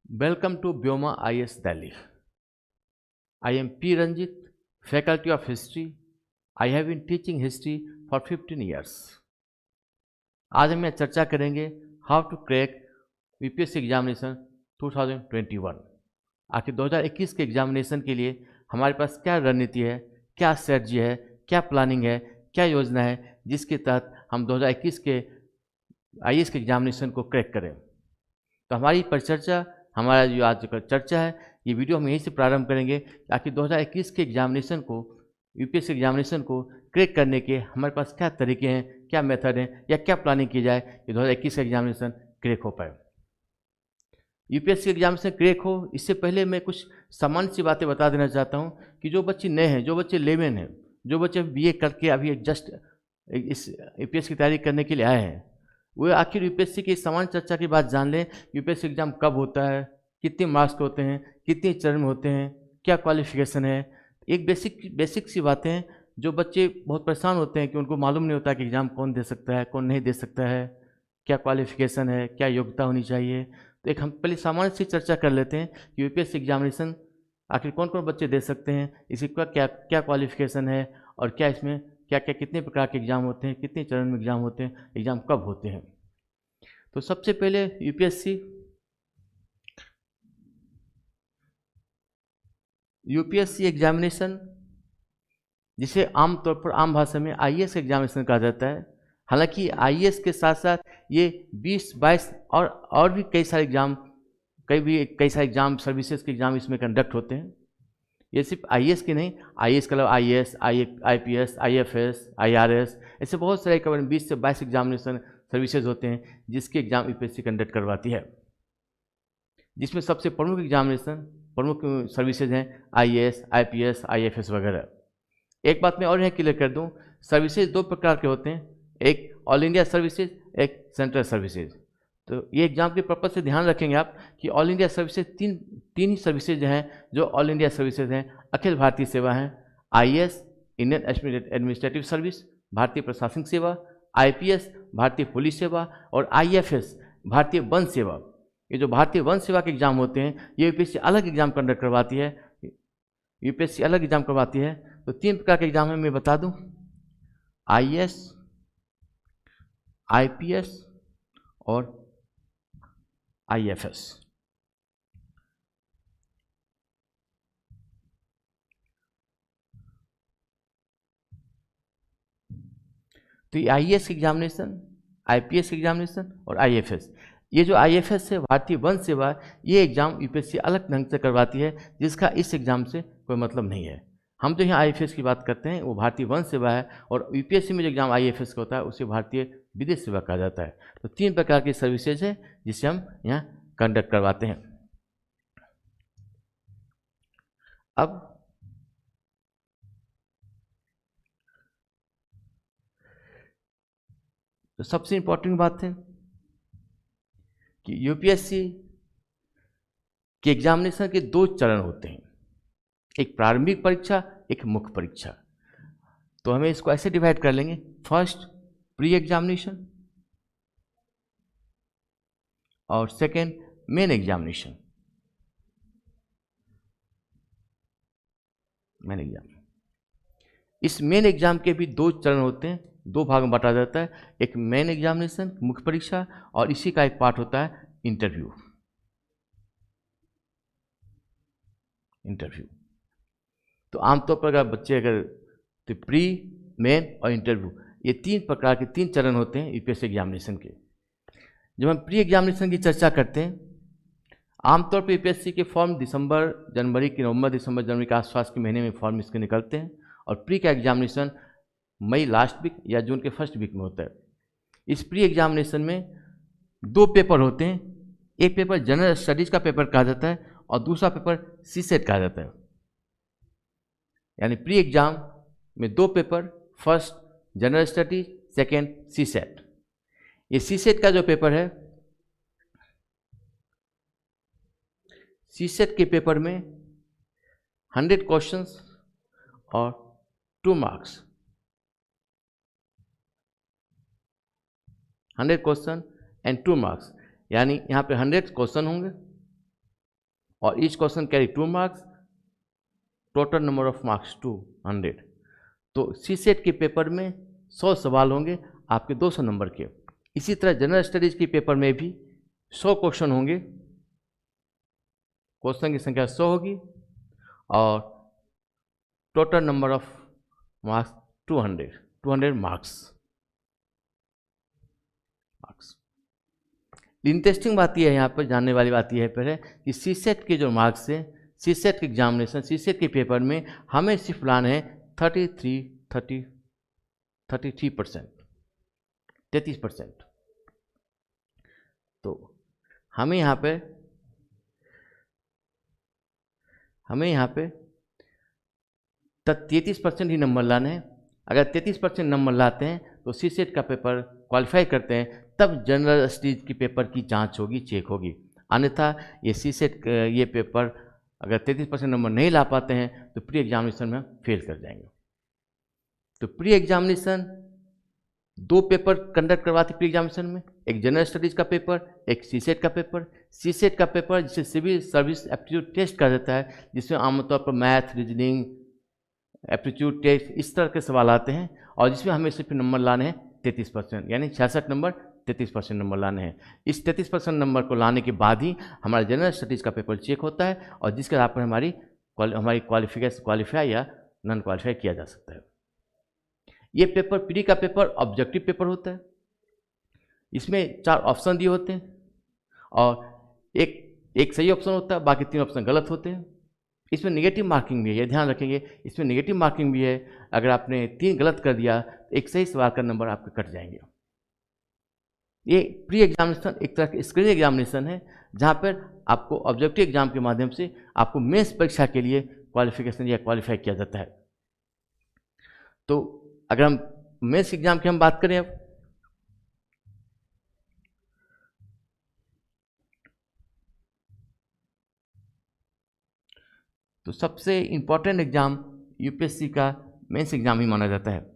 Welcome to Byoma IS Delhi. I am P. Ranjit, Faculty of History. I have been teaching history for 15 years. आज हम चर्चा करेंगे how to crack UPSC examination 2021। आखिर 2021 के examination के लिए हमारे पास क्या रणनीति है, क्या स्ट्रेटजी है, क्या प्लानिंग है, क्या योजना है जिसके तहत हम 2021 के आईएएस के एग्जामिनेशन को क्रैक करें। तो हमारी परिचर्चा, हमारा जो आज का चर्चा है, ये वीडियो हम यहीं से प्रारंभ करेंगे ताकि 2021 के एग्जामिनेशन को, यूपीएससी एग्जामिनेशन को क्रैक करने के हमारे पास क्या तरीके हैं, क्या मेथड हैं या क्या प्लानिंग की जाए कि 2021 का एग्जामिनेशन क्रैक हो पाए। यूपीएससी एग्जामिनेशन क्रैक हो इससे पहले मैं कुछ सामान्य सी बातें बता देना चाहता हूँ कि जो बच्चे नए हैं, जो बच्चे लेमन हैं, जो बच्चे बीए करके अभी जस्ट इस यूपीएससी की तैयारी करने के लिए आए हैं, वो आखिर यूपीएससी की सामान्य चर्चा की बात जान लें। यूपीएससी एग्ज़ाम कब होता है, कितने मार्क्स होते हैं, कितने चरण में होते हैं, क्या क्वालिफिकेशन है। एक बेसिक सी बातें हैं जो बच्चे बहुत परेशान होते हैं कि उनको मालूम नहीं होता कि एग्ज़ाम कौन दे सकता है, कौन नहीं दे सकता है, क्या क्वालिफिकेशन है, क्या योग्यता होनी चाहिए। तो एक हम पहले सामान्य सी चर्चा कर लेते हैं कि यूपीएससी एग्जामिनेशन आखिर कौन कौन बच्चे दे सकते हैं, इसका क्या क्या क्वालिफिकेशन है और क्या इसमें क्या क्या कितने प्रकार के एग्ज़ाम होते हैं, कितने चरण में एग्ज़ाम होते हैं, एग्ज़ाम कब होते हैं। तो सबसे पहले यूपीएससी एग्जामिनेशन, जिसे आमतौर पर आम भाषा में आईएएस एग्जामिनेशन कहा जाता है। हालांकि आईएएस के साथ साथ ये 20-22 और भी कई सारे एग्ज़ाम सर्विसेज के एग्ज़ाम इसमें कंडक्ट होते हैं। ये सिर्फ आईएएस के नहीं, आईएएस के अलावा आईएएस, आईपीएस, आईएफएस, आईआरएस, ऐसे बहुत सारे करीबन 20 से 22 एग्जामिनेशन सर्विसेज होते हैं जिसके एग्ज़ाम यूपीएससी कंडक्ट करवाती है, जिसमें सबसे प्रमुख सर्विसेज हैं आईएएस, आईपीएस, आईएफएस वगैरह। एक बात मैं और यहाँ क्लियर कर दूँ, सर्विसेज दो प्रकार के होते हैं, एक ऑल इंडिया सर्विसेज, एक सेंट्रल सर्विसेज। तो ये एग्जाम के पर्पज से ध्यान रखेंगे आप कि ऑल इंडिया सर्विसेज तीन ही सर्विसेज हैं जो ऑल इंडिया सर्विसेज हैं। अखिल भारतीय सेवा हैं, आईएएस इंडियन एडमिनिस्ट्रेटिव सर्विस, भारतीय प्रशासनिक सेवा, आईपीएस भारतीय पुलिस सेवा और आईएफएस भारतीय वन सेवा। ये जो भारतीय वन सेवा के एग्जाम होते हैं ये यूपीएससी अलग एग्जाम कंडक्ट करवाती है, यूपीएससी अलग एग्जाम करवाती है। तो तीन प्रकार के एग्जाम है, मैं बता दूं, आईएएस, आईपीएस और आईएफएस। तो ये आईएएस एग्जामिनेशन, आईपीएस एग्जामिनेशन और आईएफएस, ये जो आईएफएस है भारतीय वन सेवा, ये एग्ज़ाम यूपीएससी अलग ढंग से करवाती है जिसका इस एग्ज़ाम से कोई मतलब नहीं है। हम तो यहाँ आईएफएस की बात करते हैं, वो भारतीय वन सेवा है, और यूपीएससी में जो एग्ज़ाम आईएफएस का होता है उसे भारतीय विदेश सेवा कहा जाता है। तो तीन प्रकार की सर्विसेज है जिसे हम यहाँ कंडक्ट करवाते हैं। अब तो सबसे इम्पोर्टेंट बात है कि यूपीएससी के एग्जामिनेशन के दो चरण होते हैं, एक प्रारंभिक परीक्षा, एक मुख्य परीक्षा। तो हमें इसको ऐसे डिवाइड कर लेंगे, फर्स्ट प्री एग्जामिनेशन और सेकेंड मेन एग्जामिनेशन। इस मेन एग्जाम के भी दो चरण होते हैं, दो भाग में बांटा जाता है, एक मेन एग्जामिनेशन मुख्य परीक्षा और इसी का एक पार्ट होता है इंटरव्यू। तो आमतौर पर अगर बच्चे तो प्री, मेन और इंटरव्यू, ये तीन प्रकार के तीन चरण होते हैं यूपीएससी एग्जामिनेशन के। जब हम प्री एग्जामिनेशन की चर्चा करते हैं, आमतौर पर यूपीएससी के फॉर्म नवंबर दिसंबर जनवरी के आसपास के महीने में फॉर्म इसके निकलते हैं, और प्री का एग्जामिनेशन मई लास्ट वीक या जून के फर्स्ट वीक में होता है। इस प्री एग्जामिनेशन में दो पेपर होते हैं, एक पेपर जनरल स्टडीज़ का पेपर कहा जाता है और दूसरा पेपर सीसेट कहा जाता है। यानी प्री एग्जाम में दो paper, first general studies, second CSAT. ये सीसेट का जो पेपर है, सीसेट के पेपर में 100 क्वेश्चंस और 2 मार्क्स, 100 क्वेश्चन एंड 2 मार्क्स, यानी यहाँ पे 100 क्वेश्चन होंगे और each question carry 2 marks, total number of marks 200। तो सीसेट के पेपर में 100 सवाल होंगे आपके 200 नंबर के। इसी तरह जनरल स्टडीज के पेपर में भी 100 क्वेश्चन होंगे, क्वेश्चन की संख्या 100 होगी और total number of marks 200 marks. Interesting बात यह है, यहाँ पर जानने वाली बात यह पर है कि सीसेट के जो मार्क्स हैं, सीसेट के एग्जामिनेशन, सीसेट के पेपर में हमें सिर्फ लाना है 33%। तो हमें यहाँ पे 33% ही नंबर लाने हैं। अगर 33% नंबर लाते हैं तो सीसेट का पेपर क्वालिफाई करते हैं, तब जनरल स्टडीज के पेपर की जांच होगी, चेक होगी। अन्यथा ये सीसेट ये पेपर अगर 33% नंबर नहीं ला पाते हैं तो प्री एग्जामिनेशन में फेल कर जाएंगे। तो प्री एग्जामिनेशन 2 पेपर कंडक्ट करवाते प्री एग्जामिनेशन में, एक जनरल स्टडीज का पेपर, एक सीसेट का पेपर। सीसेट का पेपर जिसे सिविल सर्विस एप्टीट्यूड टेस्ट कहा जाता है, जिसमें आमतौर पर मैथ, रीजनिंग, एप्टीट्यूड टेस्ट इस तरह के सवाल आते हैं, और जिसमें हमें सिर्फ नंबर लाने हैं 33%, यानी 66 नंबर 33% नंबर लाने हैं। इस 33% नंबर को लाने के बाद ही हमारा जनरल स्टडीज़ का पेपर चेक होता है, और जिसके आधार पर हमारी क्वालिफाई या नॉन क्वालिफाई किया जा सकता है। ये पेपर प्री का पेपर ऑब्जेक्टिव पेपर होता है। इसमें 4 ऑप्शन दिए होते हैं और एक सही ऑप्शन होता है, बाकी 3 ऑप्शन गलत होते हैं। इसमें नेगेटिव मार्किंग भी है, ये ध्यान रखेंगे, इसमें नेगेटिव मार्किंग भी है। अगर आपने 3 गलत कर दिया तो एक सही सवाल का नंबर आपके कट जाएंगे। ये प्री एग्जामिनेशन एक तरह की स्क्रीनिंग एग्जामिनेशन है, जहाँ पर आपको ऑब्जेक्टिव एग्जाम के माध्यम से आपको मेंस परीक्षा के लिए क्वालिफिकेशन या क्वालिफाई किया जाता है। तो अगर हम मेंस एग्जाम की हम बात करें अब, तो सबसे इम्पोर्टेंट एग्जाम यूपीएससी का मेंस एग्जाम ही माना जाता है।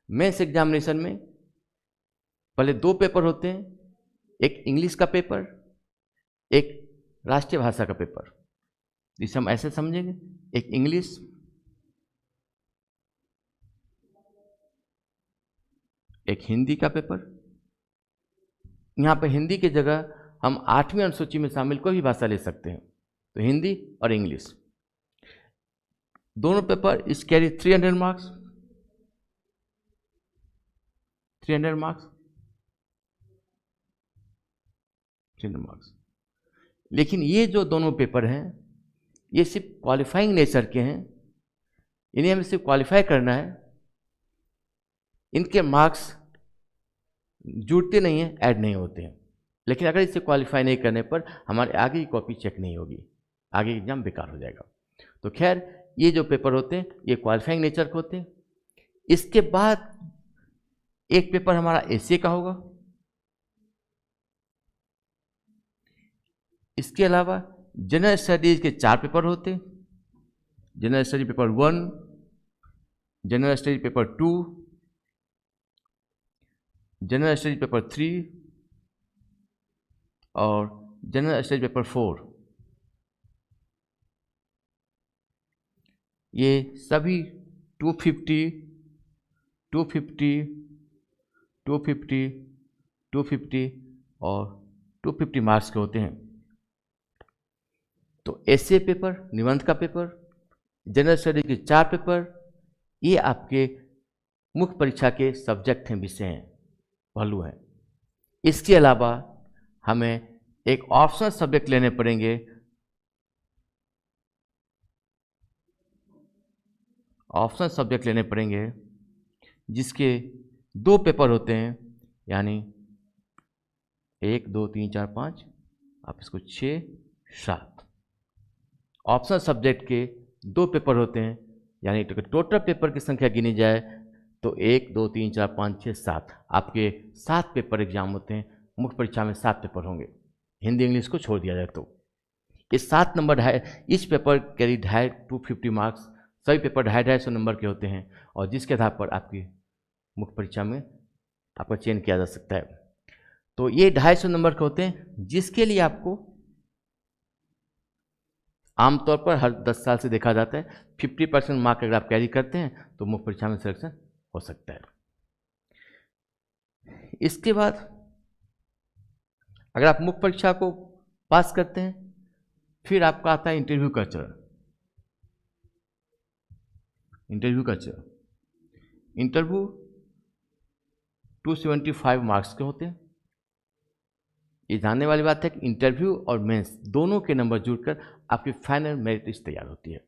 मेंस एग्जामिनेशन में पहले 2 पेपर होते हैं, एक इंग्लिश का पेपर, एक राष्ट्रीय भाषा का पेपर। इसे हम ऐसे समझेंगे, एक इंग्लिश, एक हिंदी का पेपर। यहाँ पर हिंदी की जगह हम 8वीं अनुसूची में शामिल कोई भी भाषा ले सकते हैं, तो हिंदी और इंग्लिश दोनों पेपर इस कैरी 300 मार्क्स। 300 मार्क्स। लेकिन ये जो दोनों पेपर हैं ये सिर्फ क्वालिफाइंग नेचर के हैं, इन्हें हमें सिर्फ क्वालिफाई करना है। इनके मार्क्स जुड़ते नहीं हैं, ऐड नहीं होते हैं। लेकिन अगर इसे क्वालिफाई नहीं करने पर हमारे आगे की कॉपी चेक नहीं होगी, आगे एग्जाम बेकार हो जाएगा। तो खैर ये जो पेपर होते हैं ये क्वालिफाइंग नेचर के होते हैं। इसके बाद एक पेपर हमारा एसए का होगा। इसके अलावा जनरल स्टडीज के 4 पेपर होते हैं, general study paper 1, general study paper 2, general study paper 3 और जनरल स्टडी पेपर 4। ये सभी 250, 250, 250, 250 और 250 मार्क्स के होते हैं। तो एसए पेपर, निबंध का पेपर, जनरल स्टडी के 4 पेपर, ये आपके मुख्य परीक्षा के सब्जेक्ट हैं, विषय हैं, पहलू हैं। इसके अलावा हमें एक ऑप्शनल सब्जेक्ट लेने पड़ेंगे। ऑप्शनल सब्जेक्ट लेने पड़ेंगे जिसके 2 पेपर होते हैं, यानी 1, 2, 3, 4, 5, आप इसको 6, 7। ऑप्शनल सब्जेक्ट के 2 पेपर होते हैं, यानी टोटल पेपर की संख्या गिनी जाए तो 1, 2, 3, 4, 5, 6, 7 आपके 7 पेपर एग्जाम होते हैं। मुख्य परीक्षा में 7 पेपर होंगे, हिंदी इंग्लिश को छोड़ दिया जाए तो। ये 7 नंबर इस पेपर कैरी 250 मार्क्स, सभी पेपर 250 नंबर के होते हैं, और जिसके आधार पर आपकी मुख्य परीक्षा में आपका चयन किया जा सकता है। तो ये 250 नंबर के होते हैं, जिसके लिए आपको आमतौर पर हर 10 साल से देखा जाता है 50% मार्क अगर आप कैरी करते हैं तो मुख्य परीक्षा में सिलेक्शन हो सकता है। इसके बाद अगर आप मुख्य परीक्षा को पास करते हैं फिर आपका आता है इंटरव्यू का चरण। इंटरव्यू 275 मार्क्स के होते हैं। ये जानने वाली बात है कि इंटरव्यू और मेंस दोनों के नंबर जुड़कर आपकी फाइनल मेरिट लिस्ट तैयार होती है।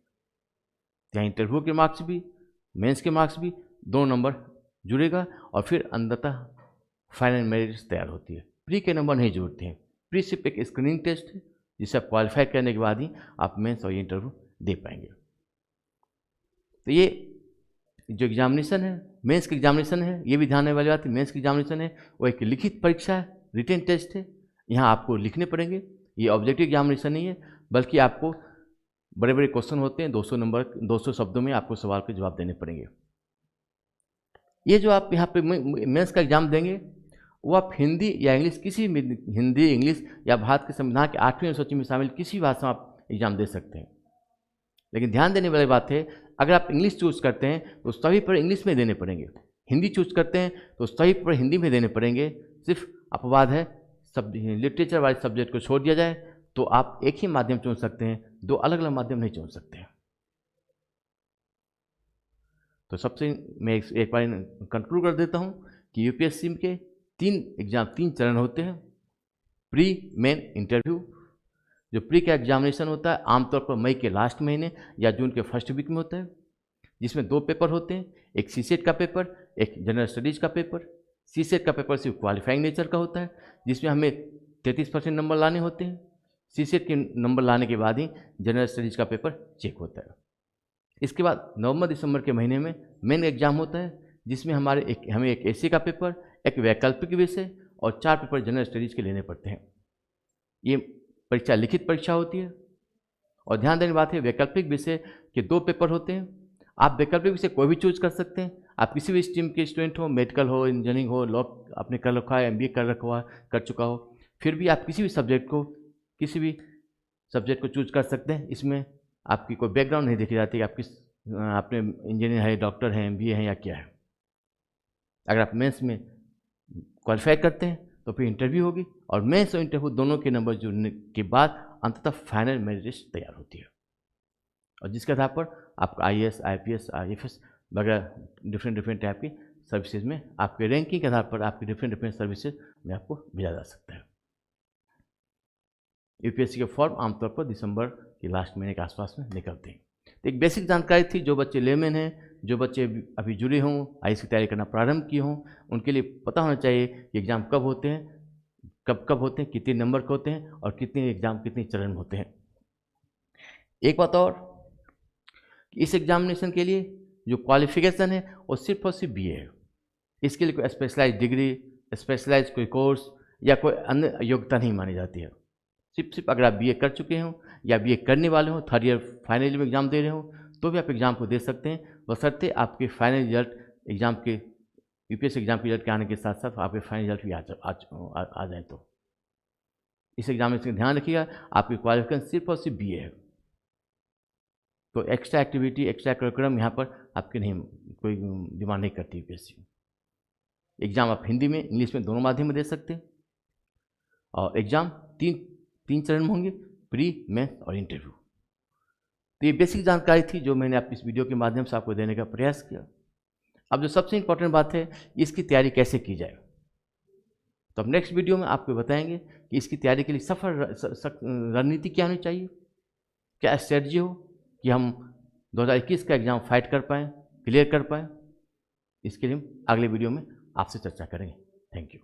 यहाँ इंटरव्यू के मार्क्स भी मेंस के मार्क्स भी दोनों नंबर जुड़ेगा और फिर अंततः फाइनल मेरिट लिस्ट तैयार होती है। प्री के नंबर नहीं जुड़ते हैं। प्री सिर्फ एक स्क्रीनिंग टेस्ट है जिसे आप क्वालिफाई करने के बाद ही आप मेंस और इंटरव्यू दे पाएंगे। तो ये जो एग्जामिनेशन है मेंस की एग्जामिनेशन है, ये भी ध्यान देने वाली बात है। मेंस की एग्जामिनेशन है वो एक लिखित परीक्षा है, रिटन टेस्ट है। यहाँ आपको लिखने पड़ेंगे। ये ऑब्जेक्टिव एग्जामिनेशन नहीं है बल्कि आपको बड़े बड़े क्वेश्चन होते हैं, 200 शब्दों में आपको सवाल के जवाब देने पड़ेंगे। ये जो आप यहाँ पे मेंस का एग्जाम देंगे वो आप हिंदी या इंग्लिश किसी भी हिंदी इंग्लिश या भारत के संविधान के 8वीं अनुसूची में शामिल किसी भाषा में आप एग्जाम दे सकते हैं। लेकिन ध्यान देने वाली बात है अगर आप इंग्लिश चूज करते हैं तो सभी पर इंग्लिश में देने पड़ेंगे। हिंदी चूज करते हैं तो सभी पर हिंदी में देने पड़ेंगे। सिर्फ अपवाद है सब लिटरेचर वाले सब्जेक्ट को छोड़ दिया जाए तो आप एक ही माध्यम चुन सकते हैं, दो अलग अलग माध्यम नहीं चुन सकते हैं। तो सबसे मैं एक बार कंक्लूड कर देता हूँ कि यूपीएससी के 3 चरण होते हैं। Pre main interview. जो प्री का एग्जामिनेशन होता है आमतौर पर मई के लास्ट महीने या जून के फर्स्ट वीक में होता है, जिसमें 2 पेपर होते हैं, एक सीसेट का पेपर, एक जनरल स्टडीज का पेपर। सीसेट का पेपर सिर्फ क्वालिफाइंग नेचर का होता है जिसमें हमें 33% नंबर लाने होते हैं। सीसेट के नंबर लाने के बाद ही जनरल स्टडीज का पेपर चेक होता है। इसके बाद नवंबर दिसंबर के महीने में मेन एग्जाम होता है जिसमें हमें एक एसी का पेपर, एक वैकल्पिक विषय और 4 पेपर जनरल स्टडीज के लेने पड़ते हैं। ये परीक्षा लिखित परीक्षा होती है। और ध्यान देने की बात है वैकल्पिक विषय के 2 पेपर होते हैं। आप वैकल्पिक विषय कोई भी चूज कर सकते हैं। आप किसी भी स्ट्रीम के स्टूडेंट हो, मेडिकल हो, इंजीनियरिंग हो, लॉ आपने कर रखा है, MBA कर चुका हो, फिर भी आप किसी भी सब्जेक्ट को चूज कर सकते हैं। इसमें आपकी कोई बैकग्राउंड नहीं देखी जाती कि आपने इंजीनियर है, डॉक्टर है, MBA है या क्या है। अगर आप मेंस में क्वालिफाई करते हैं तो फिर इंटरव्यू होगी और मेंस और इंटरव्यू दोनों के नंबर जुड़ने के बाद अंततः फाइनल मेरिट लिस्ट तैयार होती है और जिसके आधार पर आपका IAS, IPS, IFS वगैरह डिफरेंट टाइप की सर्विसेज में आपके रैंकिंग के आधार पर आपकी डिफरेंट सर्विसेज में आपको भेजा जा सकता है। यूपीएससी के फॉर्म आमतौर पर दिसंबर के लास्ट महीने के आसपास में निकलते हैं। तो एक बेसिक जानकारी थी। जो बच्चे लेमेन हैं, जो बच्चे अभी जुड़े हों, IAS की तैयारी करना प्रारंभ किए हों, उनके लिए पता होना चाहिए कि एग्ज़ाम कब होते हैं, कब होते हैं, कितने नंबर के होते हैं और कितने चरण में होते हैं। एक बात और, इस एग्जामिनेशन के लिए जो क्वालिफिकेशन है वो सिर्फ और सिर्फ BA है। इसके लिए कोई स्पेशलाइज डिग्री, स्पेशलाइज कोई कोर्स या कोई अन्य योग्यता नहीं मानी जाती है। सिर्फ अगर आप BA कर चुके हों या BA करने वाले हों, 3rd ईयर फाइनल में एग्ज़ाम दे रहे हों तो भी आप एग्ज़ाम को दे सकते हैं, बशर्ते आपके फाइनल रिजल्ट एग्ज़ाम के यूपीएससी एग्ज़ाम के रिजल्ट के आने के साथ साथ आपके फाइनल रिजल्ट भी आ जाए। तो इस एग्जामिनेशन का ध्यान रखिएगा, आपकी क्वालिफिकेशन सिर्फ और सिर्फ BA है। तो एक्स्ट्रा एक्टिविटी, एक्स्ट्रा करिकुलम यहाँ पर आपके नहीं कोई डिमांड नहीं करती यूपीएससी। एग्ज़ाम आप हिंदी में, इंग्लिश में दोनों माध्यम में दे सकते हैं और एग्ज़ाम तीन चरण में होंगे, प्री, मेंस और इंटरव्यू। तो ये बेसिक जानकारी थी जो मैंने आप इस वीडियो के माध्यम से आपको देने का प्रयास किया। अब जो सबसे इम्पोर्टेंट बात है, इसकी तैयारी कैसे की जाए। तो अब नेक्स्ट वीडियो में आपको बताएंगे कि इसकी तैयारी के लिए सफल रणनीति क्या होनी चाहिए, क्या स्ट्रेटजी हो कि हम 2021 का एग्ज़ाम फाइट कर पाएँ, क्लियर कर पाएँ। इसके लिए हम अगले वीडियो में आपसे चर्चा करेंगे। Thank you.